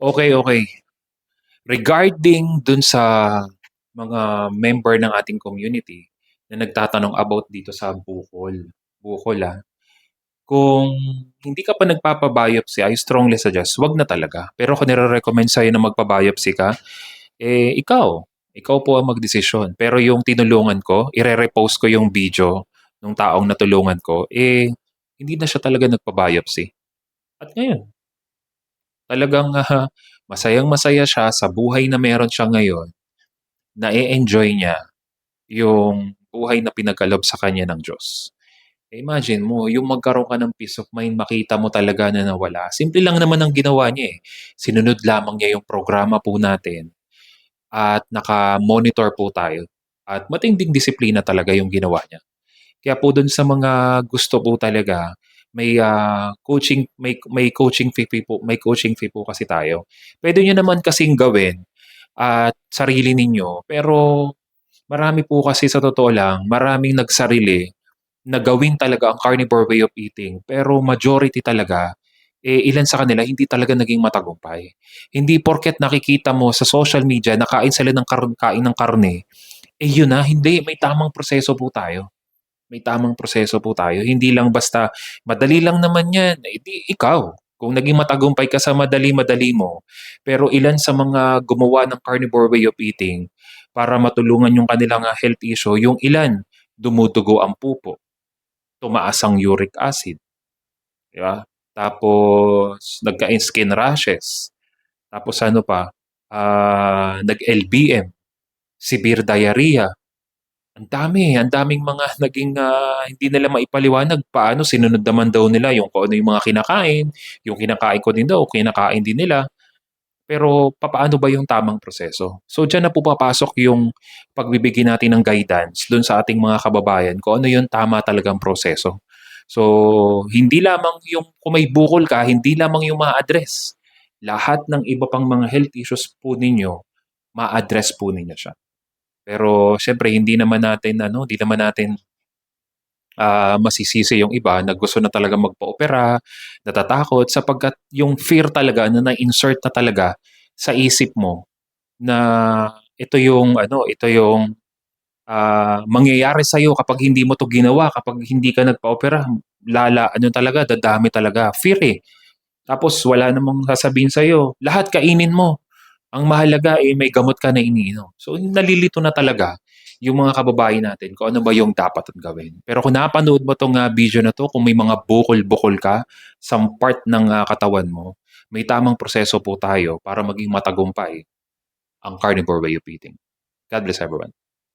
Okay, okay. Regarding dun sa mga member ng ating community na nagtatanong about dito sa bukol. Bukol, kung hindi ka pa nagpapa-biopsy, I strongly suggest, wag na talaga. Pero kung nire-recommend sa'yo na magpa-biopsy ka, ikaw po ang magdesisyon. Pero yung tinulungan ko, ire-repost ko yung video ng taong natulungan ko, hindi na siya talaga nagpa-biopsy. At ngayon, talagang masayang-masaya siya sa buhay na meron siya ngayon, na-e-enjoy niya yung buhay na pinagkaloob sa kanya ng Diyos. Imagine mo, yung magkaroon ka ng peace of mind, makita mo talaga na nawala. Simple lang naman ang ginawa niya eh. Sinunod lamang niya yung programa po natin at naka-monitor po tayo. At matinding disiplina talaga yung ginawa niya. Kaya po dun sa mga gusto po talaga, may coaching fee po kasi tayo. Pwede niyo naman kasing gawin at sarili ninyo, pero marami po kasi sa totoo lang, maraming nagsarili na gawin talaga ang carnivore way of eating, pero majority talaga, ilan sa kanila hindi talaga naging matagumpay. Hindi porket nakikita mo sa social media na kain sila ng kain ng karne, yun na, hindi. May tamang proseso po tayo. May tamang proseso po tayo. Hindi lang basta, madali lang naman yan. Di ikaw, kung naging matagumpay ka sa madali-madali mo, pero ilan sa mga gumawa ng carnivore way of eating para matulungan yung kanilang health issue, yung ilan, dumudugo ang pupo, tumaas ang uric acid, di ba? Tapos, nagka-skin rashes. Tapos ano pa, nag-LBM, severe diarrhea. Ang daming mga naging hindi nila maipaliwanag paano sinunod naman daw nila yung kung ano yung mga kinakain, yung kinakain ko din daw, kinakain din nila. Pero papaano ba yung tamang proseso? So diyan na po papasok yung pagbibigay natin ng guidance dun sa ating mga kababayan kung ano yung tama talagang proseso. So hindi lamang yung kung may bukol ka, hindi lamang yung ma-address. Lahat ng iba pang mga health issues po ninyo, ma-address po ninyo siya. Pero siyempre hindi naman natin masisisi yung iba na gusto na talaga magpa-opera, natatakot sapagkat yung fear talaga na na-insert na talaga sa isip mo na ito yung mangyayari sa'yo kapag hindi mo 'to ginawa, kapag hindi ka nagpa-opera, ano talaga, dadami talaga. Fear, eh. Tapos wala namang sasabihin sa'yo, lahat kainin mo. Ang mahalaga, may gamot ka na iniinom. So, nalilito na talaga yung mga kababayan natin kung ano ba yung dapat gawin. Pero kung napanood mo 'tong video na 'to, kung may mga bukol-bukol ka sa part ng katawan mo, may tamang proseso po tayo para maging matagumpay ang carnivore way of eating. God bless everyone.